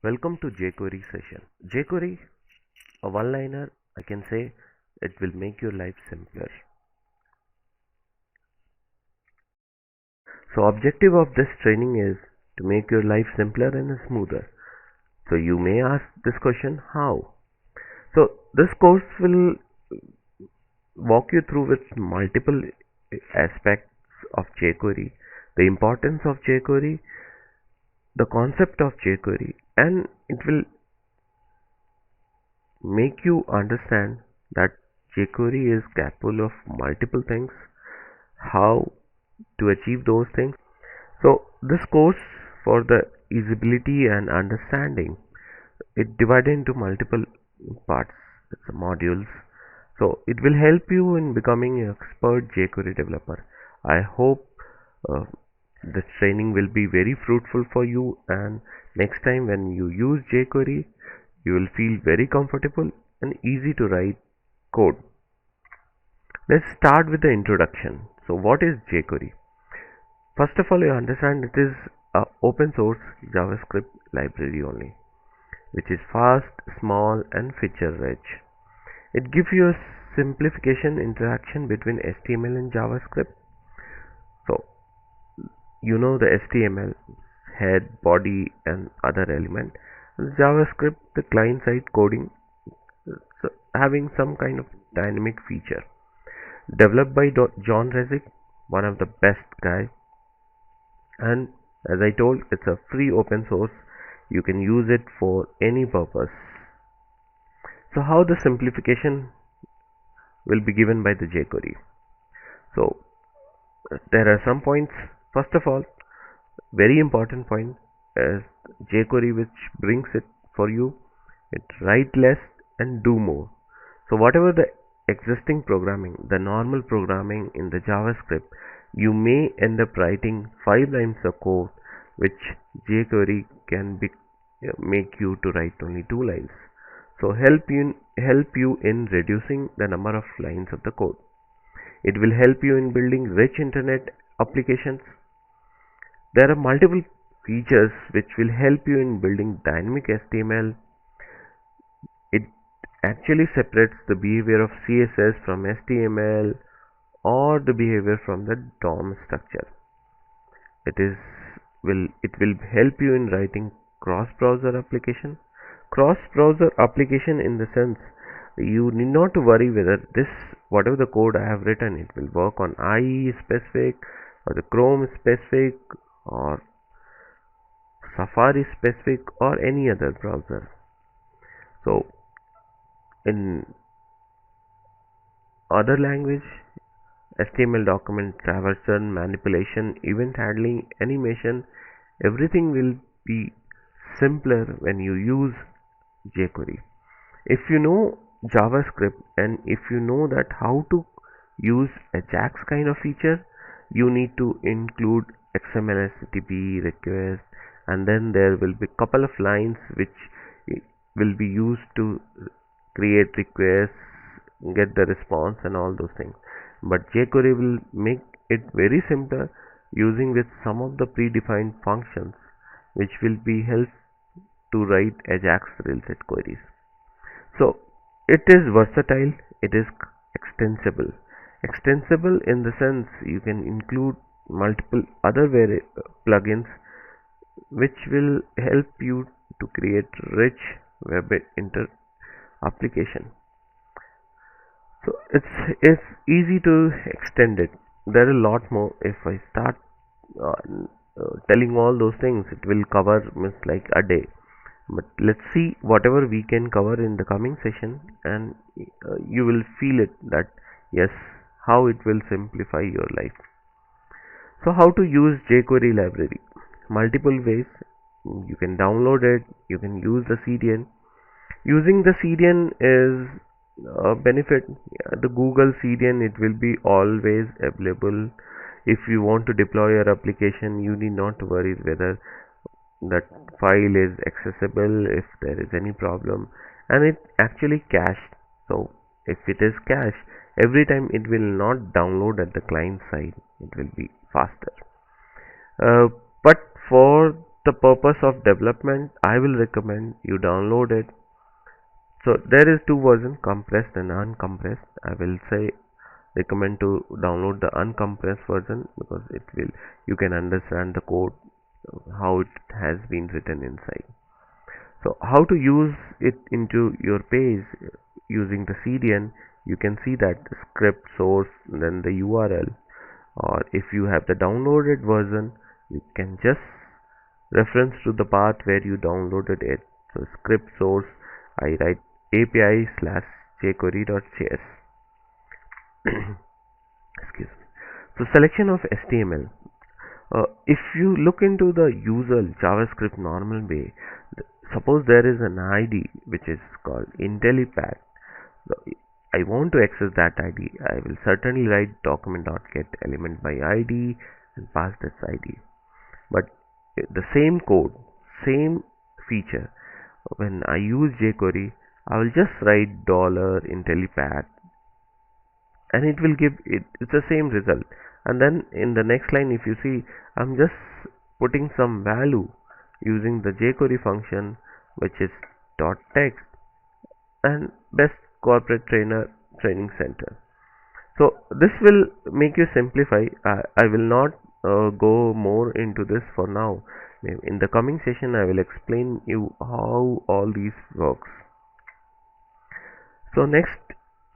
Welcome to jQuery session. jQuery, a one-liner, I can say it will make your life simpler. So objective of this training is to make your life simpler and smoother. So you may ask this question, how? So this course will walk you through with multiple aspects of jQuery, the importance of jQuery, the concept of jQuery, and it will make you understand that jQuery is capable of multiple things, how to achieve those things. So this course, for the usability and understanding, it divided into multiple parts, it's modules. So it will help you in becoming an expert jQuery developer. I hope uh, this training will be very fruitful for you, and next time when you use jQuery, you will feel very comfortable and easy to write code. Let's start with the introduction. So what is jQuery? First of all, you understand it is a open source JavaScript library only, which is fast, small and feature rich. It gives you a simplification interaction between HTML and JavaScript. So you know the HTML, head, body and other element. JavaScript, the client side coding, so having some kind of dynamic feature. Developed by John Resig, one of the best guy, and as I told, it's a free open source. You can use it for any purpose. So how the simplification will be given by the jQuery? So there are some points. First of all, very important point is jQuery, which brings it for you. It write less and do more. So whatever the existing programming, the normal programming in the JavaScript, you may end up writing 5 lines of code, which jQuery can make you to write only 2 lines. So help you in reducing the number of lines of the code. It will help you in building rich internet applications. There are multiple features which will help you in building dynamic HTML. It actually separates the behavior of CSS from HTML or the behavior from the DOM structure. It will help you in writing cross-browser application. Cross-browser application in the sense you need not to worry whether this whatever the code I have written, it will work on IE specific or the Chrome specific or Safari specific or any other browser. So in other language, HTML document traversal, manipulation, event handling, animation, everything will be simpler when you use jQuery. If you know JavaScript and if you know that how to use Ajax kind of feature, you need to include XML HTTP request, and then there will be couple of lines which will be used to create requests, get the response and all those things. But jQuery will make it very simple using with some of the predefined functions which will be help to write Ajax related queries. So it is versatile, it is extensible. Extensible in the sense you can include multiple other plugins which will help you to create rich web application. So it's easy to extend it. There are a lot more. If I start telling all those things, it will cover like a day. But let's see whatever we can cover in the coming session, and you will feel it that yes, how it will simplify your life. So how to use jQuery library? Multiple ways. You can download it. You can use the CDN. Using the CDN is a benefit. The Google CDN, it will be always available. If you want to deploy your application, you need not worry whether that file is accessible if there is any problem, and it actually cached. So if it is cached, every time it will not download at the client side, it will be faster. But for the purpose of development, I will recommend you download it. So there is two versions, compressed and uncompressed. I will say recommend to download the uncompressed version because it will you can understand the code how it has been written inside. So how to use it into your page using the CDN, you can see that the script source, then the URL, or if you have the downloaded version, you can just reference to the path where you downloaded it. So script source, I write api/jquery.js. Excuse me. So selection of HTML. If you look into the usual JavaScript normal way, suppose there is an ID which is called Intellipaat. I want to access that ID. I will certainly write document.getElement by ID and pass this ID. But the same code, same feature, when I use jQuery, I will just write $Intellipaat and it will give it's the same result. And then in the next line, if you see, I'm just putting some value using the jQuery function, which is .text and best corporate training center. So this will make you simplify. I will not go more into this for now. In the coming session, I will explain you how all these works. So next,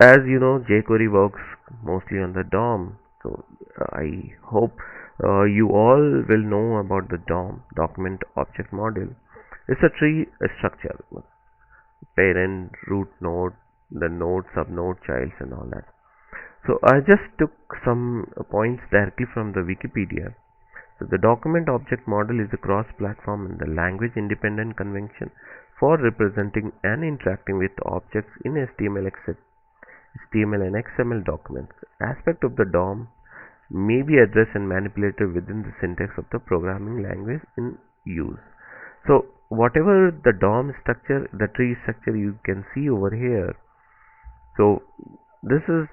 as you know, jQuery works mostly on the DOM. So I hope you all will know about the DOM, document object model. It's a tree structure, parent, root node, the node, subnode, childs, and all that. So I just took some points directly from the Wikipedia. So the document object model is a cross-platform and the language-independent convention for representing and interacting with objects in HTML and XML documents. Aspect of the DOM may be addressed and manipulated within the syntax of the programming language in use. So whatever the DOM structure, the tree structure you can see over here. So this is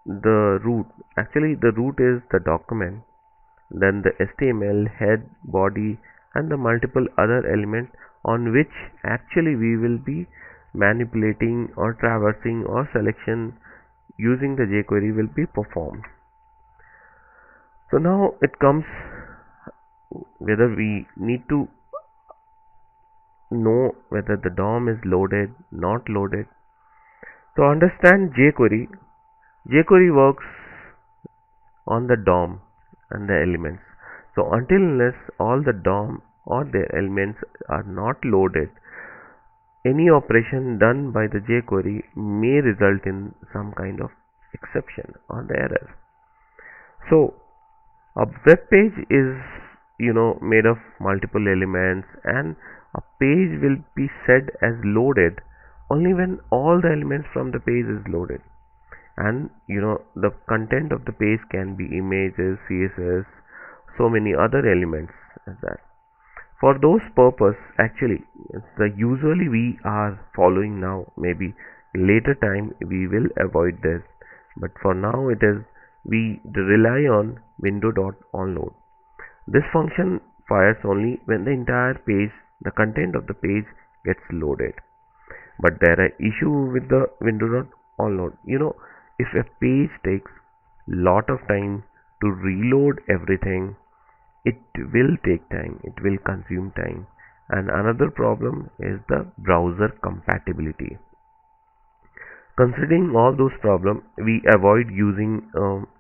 the root. Actually the root is the document, then the HTML, head, body, and the multiple other elements on which actually we will be manipulating or traversing or selection using the jQuery will be performed. So now it comes whether we need to know whether the DOM is loaded, not loaded. To understand jQuery works on the DOM and the elements. So until unless all the DOM or their elements are not loaded, any operation done by the jQuery may result in some kind of exception or the error. So a web page is made of multiple elements, and a page will be said as loaded only when all the elements from the page is loaded. And the content of the page can be images, CSS, so many other elements as that. For those purpose, actually usually we are following now. Maybe later time we will avoid this, but for now it is we rely on window.onLoad. This function fires only when the entire page, the content of the page gets loaded. But there are issue with the window.onLoad. If a page takes lot of time to reload everything, it will take time, it will consume time. And another problem is the browser compatibility. Considering all those problems, we avoid using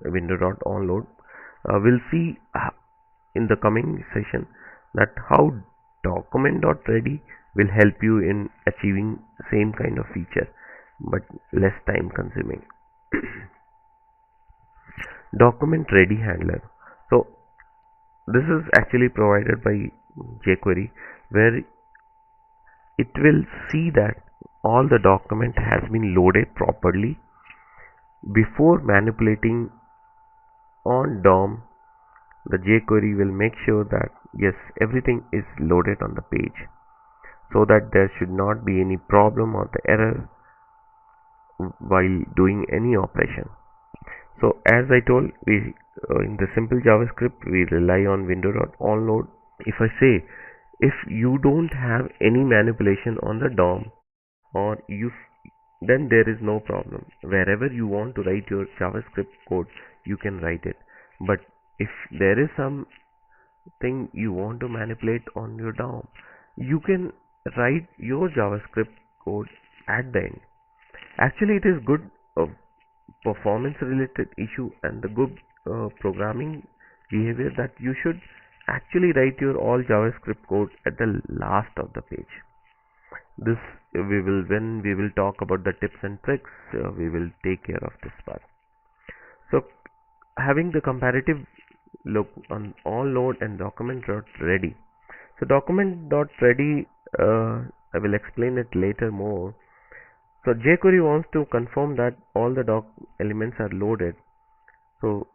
window.onLoad. We'll see in the coming session that how document.ready will help you in achieving same kind of feature but less time consuming. Document ready handler. So this is actually provided by jQuery, where it will see that all the document has been loaded properly before manipulating on DOM. The jQuery will make sure that yes, everything is loaded on the page, so that there should not be any problem or the error while doing any operation. So as I told, we in the simple JavaScript we rely on window.onLoad. If I say, if you don't have any manipulation on the DOM, or then there is no problem. Wherever you want to write your JavaScript code, you can write it. But if there is something you want to manipulate on your DOM, you can write your JavaScript code at the end. Actually, it is good performance related issue and the good programming behavior that you should actually write your all JavaScript code at the last of the page. This we will when we will talk about the tips and tricks, we will take care of this part. So having the comparative look on onLoad and document.ready. So document.ready, I will explain it later more. So jQuery wants to confirm that all the doc elements are loaded. So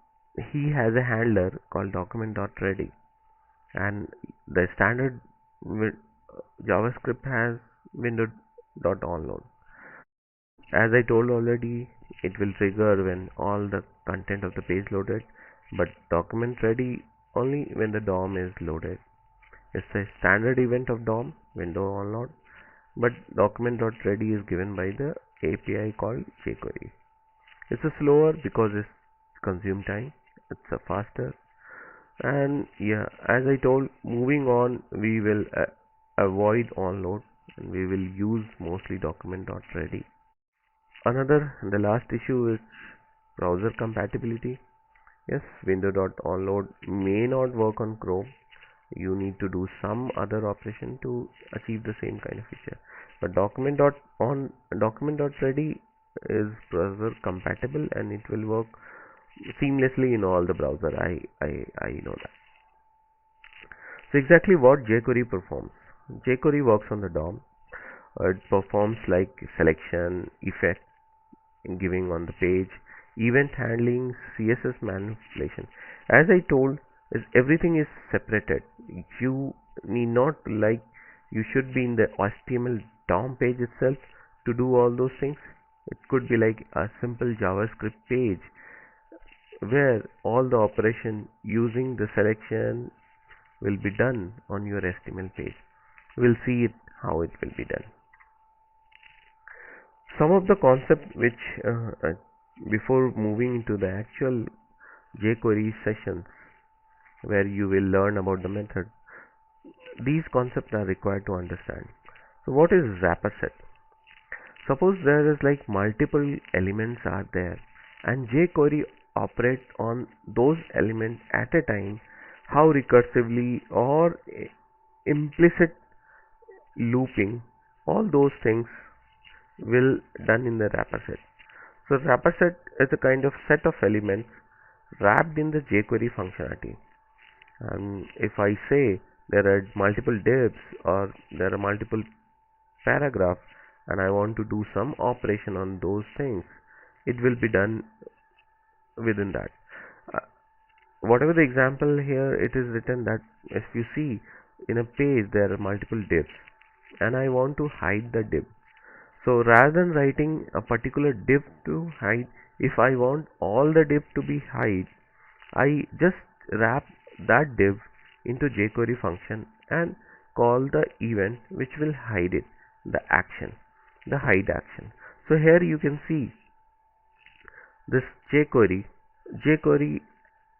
he has a handler called document.ready, and the standard JavaScript has window.onLoad. As I told already, it will trigger when all the content of the page loaded, but document ready only when the DOM is loaded. It's a standard event of DOM, window onLoad, but document.ready is given by the API called JQuery. It's a slower because it's consume time. It's a faster. And yeah, as I told, moving on, we will avoid onLoad and we will use mostly document.ready. The last issue is browser compatibility. Yes, window.onLoad may not work on Chrome. You need to do some other operation to achieve the same kind of feature. But document.ready is browser compatible and it will work seamlessly in all the browser. I know that. So exactly what jQuery performs. jQuery works on the DOM. It performs like selection, effect, giving on the page, event handling, CSS manipulation. As I told, everything is separated. You need not you should be in the HTML DOM page itself to do all those things. It could be like a simple JavaScript page where all the operation using the selection will be done on your HTML page. We'll see how it will be done. Some of the concepts which before moving into the actual jQuery sessions where you will learn about the method, these concepts are required to understand. So what is wrapper set? Suppose there is like multiple elements are there and jQuery operates on those elements at a time, how recursively or implicit looping, all those things will done in the wrapper set. So wrapper set is a kind of set of elements wrapped in the jQuery functionality. And if I say there are multiple divs or there are multiple paragraphs and I want to do some operation on those things, it will be done within that. Whatever the example here, it is written that if you see in a page there are multiple divs and I want to hide the div. So rather than writing a particular div to hide, if I want all the div to be hide, I just wrap that div into jQuery function and call the event which will hide it, the action, the hide action. So here you can see this jQuery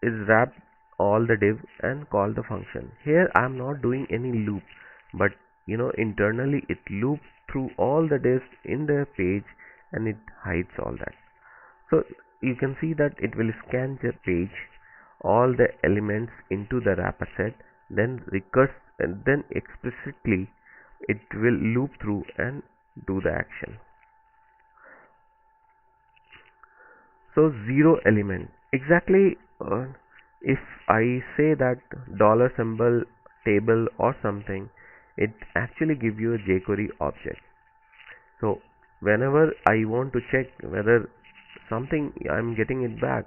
is wrapped all the div and call the function. Here I am not doing any loop, but internally it loops through all the divs in the page and it hides all that. So you can see that it will scan the page, all the elements into the wrapper set, then recurse and then explicitly it will loop through and do the action. So zero element, exactly if I say that dollar symbol table or something, it actually gives you a jQuery object. So whenever I want to check whether something I'm getting it back,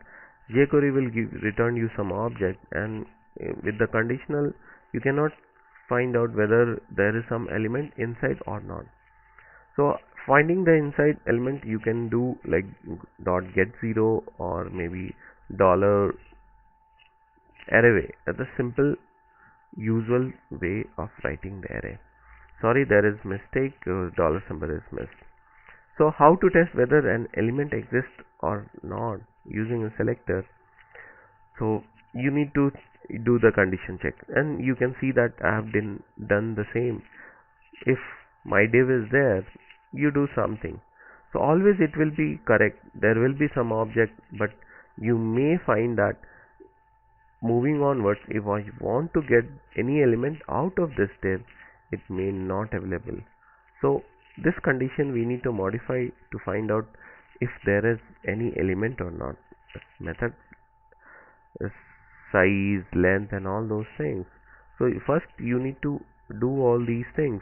jQuery will return you some object, and with the conditional you cannot find out whether there is some element inside or not. So finding the inside element you can do like dot get zero or maybe dollar array. That's a simple usual way of writing the array. Sorry, there is mistake, dollar symbol is missed. So how to test whether an element exists or not using a selector? So you need to do the condition check, and you can see that I have done the same. If my div is there, you do something, so always it will be correct. There will be some object, but you may find that moving onwards, if I want to get any element out of this div, it may not available. So this condition we need to modify to find out if there is any element or not. Method size, length, and all those things. So first you need to do all these things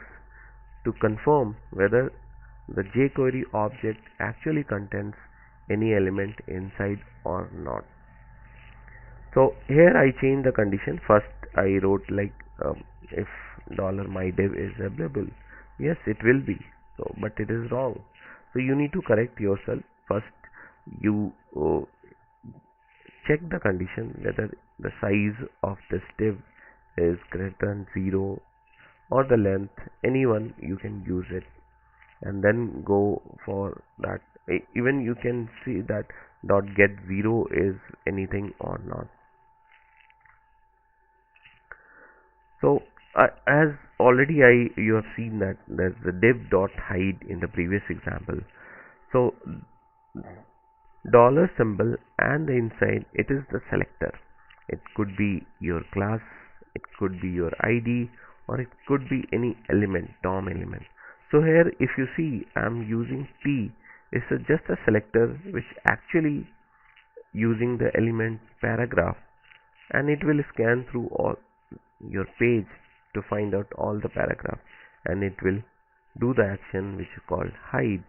to confirm whether the jQuery object actually contains any element inside or not. So here I change the condition. First I wrote like if $my div is available, yes it will be. So but it is wrong. So you need to correct yourself. First you check the condition whether the size of this div is greater than 0 or the length, anyone you can use it, and then go for that. Even you can see that dot get 0 is anything or not. So as already you have seen that there's the div dot hide in the previous example. So dollar symbol and the inside, it is the selector. It could be your class, it could be your ID, or it could be any element, DOM element. So here if you see I'm using P, it's just a selector which actually using the element paragraph, and it will scan through all your page to find out all the paragraph, and it will do the action which is called hide.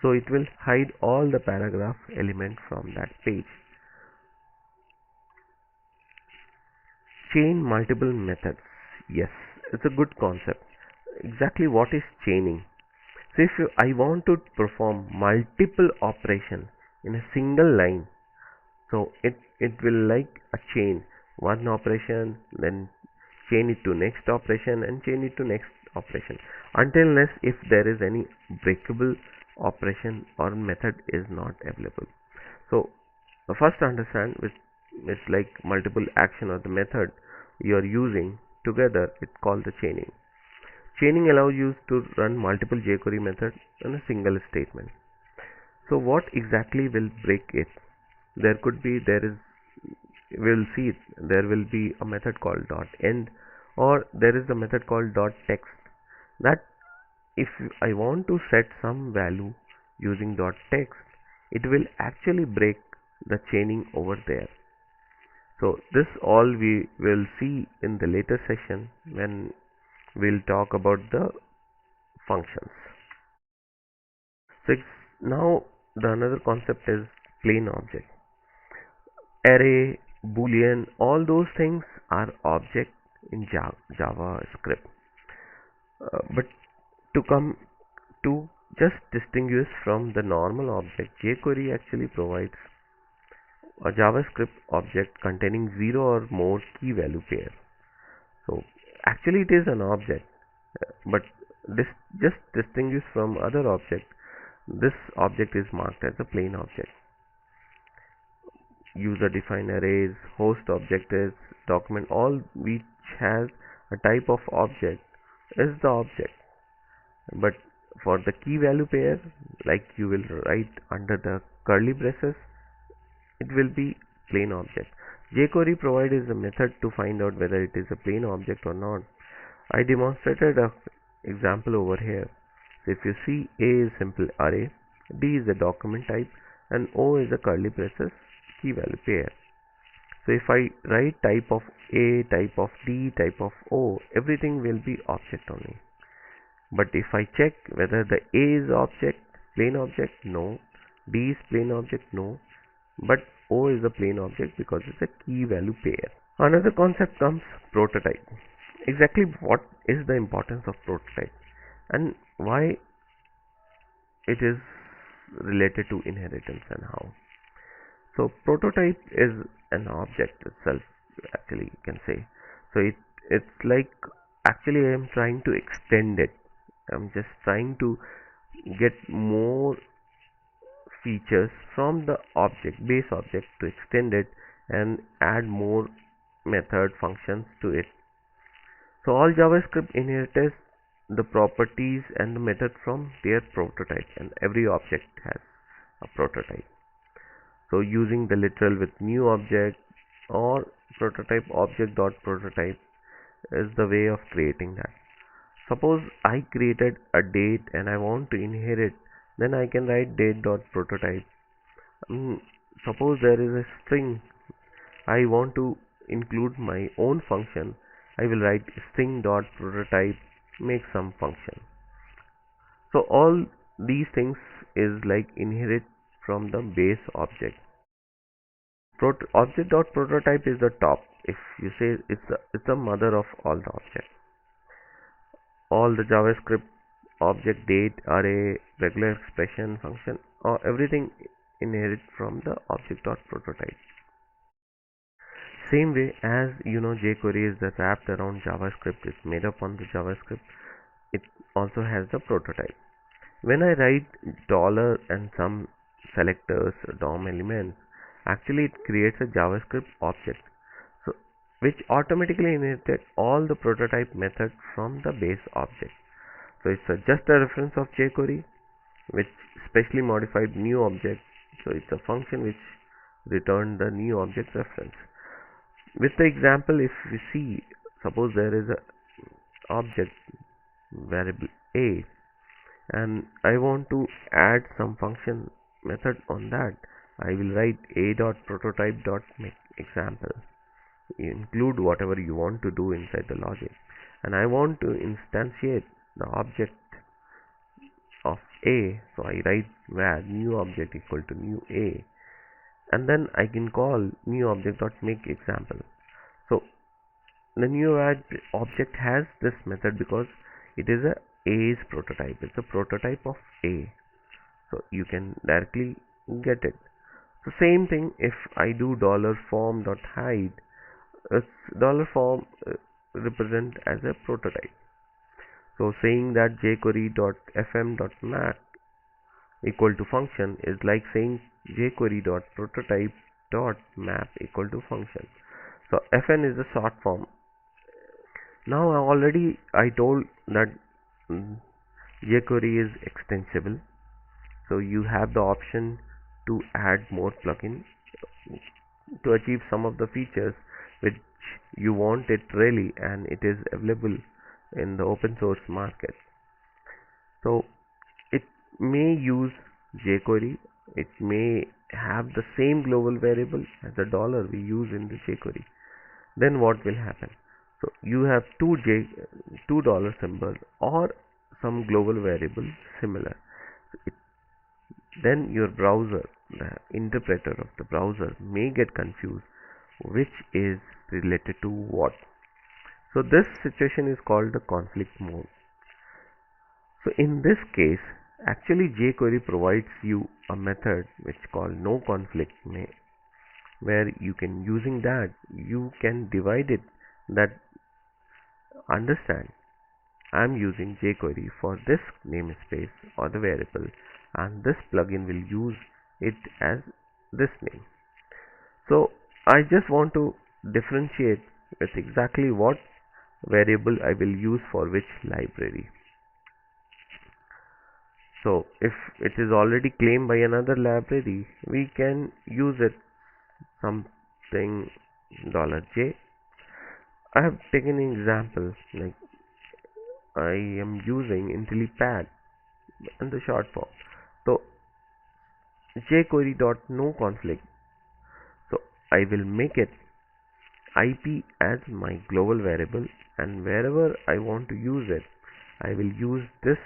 So it will hide all the paragraph element from that page. Chain multiple methods. Yes, it's a good concept. Exactly what is chaining? So if I want to perform multiple operation in a single line, so it will like a chain, one operation, then chain it to next operation, and chain it to next operation, until unless if there is any breakable operation or method is not available. So first understand with like multiple action or the method you are using together, it's called the chaining. Chaining allows you to run multiple jQuery methods in a single statement. So what exactly will break it? There will see it, there will be a method called .end, or there is a method called .text, that if I want to set some value using .text, it will actually break the chaining over there. So this all we will see in the later session when we'll talk about the functions. So now the another concept is plain object. Array, boolean, all those things are object in JavaScript. But to come to just distinguish from the normal object, jQuery actually provides a JavaScript object containing 0 or more key value pair. So actually it is an object, but this just distinguished from other object. This object is marked as a plain object. User defined arrays, host object is document, all which has a type of object is the object. But for the key value pair, like you will write under the curly braces, it will be plain object. jQuery provides a method to find out whether it is a plain object or not. I demonstrated an example over here. So if you see, A is simple array, D is a document type, and O is a curly braces key value pair. So if I write type of A, type of D, type of O, everything will be object only. But if I check whether the A is object, plain object, no. D is plain object, no. But O is a plain object because it's a key value pair. Another concept comes prototype. Exactly what is the importance of prototype and why it is related to inheritance and how. So prototype is an object itself, actually you can say. So it it's like actually I am trying to extend it. I'm just trying to get more features from the object, base object, to extend it and add more method functions to it. So all JavaScript inherits the properties and the method from their prototype, and every object has a prototype. So using the literal with new object or prototype object dot prototype is the way of creating that. Suppose I created a date and I want to inherit, then I can write date dot prototype. Suppose there is a string, I want to include my own function, I will write string dot prototype make some function. So all these things is like inherit from the base object. Object dot prototype is the top. If you say it's the mother of all the objects. All the JavaScript object, date, array, regular expression, function, or everything inherit from the object dot prototype. Same way as jQuery is the wrapped around JavaScript, it's made up on the JavaScript. It also has the prototype. When I write dollar and some selectors, DOM elements, actually it creates a JavaScript object, so which automatically inherited all the prototype method from the base object. So it's just a reference of jQuery which specially modified new object. So it's a function which returned the new object reference. With the example, if we see, suppose there is a object variable a and I want to add some function method on that, I will write a dot prototype dot make example. You include whatever you want to do inside the logic, and I want to instantiate the object of a, so I write var new object equal to new a, and then I can call new object dot make example. So the new object has this method because it is a a's prototype. It's a prototype of a, so you can directly get it. So same thing if I do $form dot hide, $form represent as a prototype. So saying that jQuery dot fm dot map equal to function is like saying jQuery dot prototype dot map equal to function. So fn is the short form. Now I told that jQuery is extensible, so you have the option to add more plugin to achieve some of the features which you want it really, and it is available in the open source market. So it may use jQuery, it may have the same global variable as the dollar we use in the jQuery. Then what will happen? So you have two dollar symbol or some global variable similar. Then your browser, the interpreter of the browser, may get confused which is related to what. So this situation is called the conflict mode. So in this case, actually jQuery provides you a method which called no conflict where you can, using that, you can divide it, that understand I'm using jQuery for this namespace or the variable, and this plugin will use it as this name. So I just want to differentiate with exactly what variable I will use for which library. So if it is already claimed by another library, we can use it something $j. I have taken an example, like I am using Intellipaat and the short form. So jQuery dot no conflict. So I will make it IP as my global variable, and wherever I want to use it, I will use this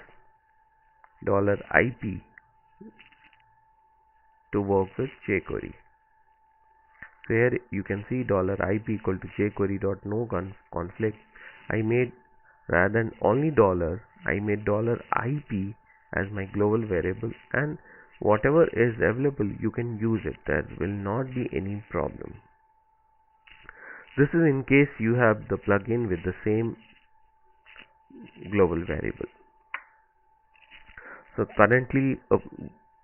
$IP to work with jQuery. So here you can see $IP equal to jQuery dot no conflict. I made, rather than only dollar, I made $IP as my global variable, and whatever is available you can use it. There will not be any problem. This is in case you have the plugin with the same global variable. So currently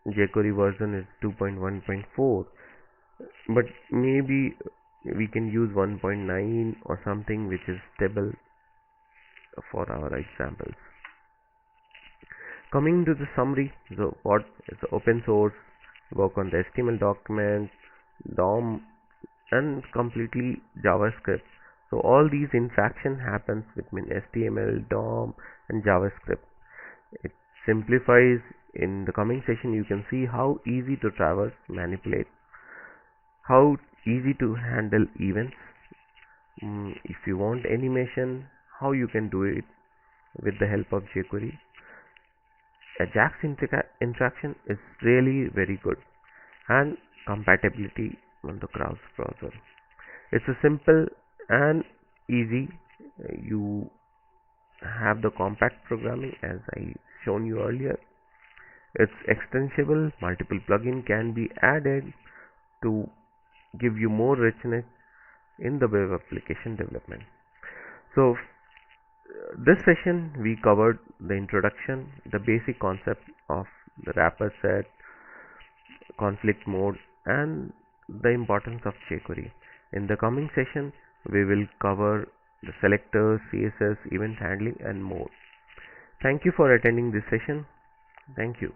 jQuery version is 2.1.4, but maybe we can use 1.9 or something which is stable for our examples. Coming to the summary, so what is open source, work on the HTML document, DOM, and completely JavaScript. So all these interaction happens between HTML, DOM, and JavaScript. It simplifies. In the coming session you can see how easy to traverse, manipulate, how easy to handle events. If you want animation, how you can do it with the help of jQuery. Ajax interaction is really very good, and compatibility on the browser. It's a simple and easy. You have the compact programming as I shown you earlier. It's extensible. Multiple plugins can be added to give you more richness in the web application development. So this session we covered the introduction, the basic concept of the wrapper set, conflict mode, and the importance of jQuery. In the coming session we will cover the selectors, CSS, event handling, and more. Thank you for attending this session. Thank you.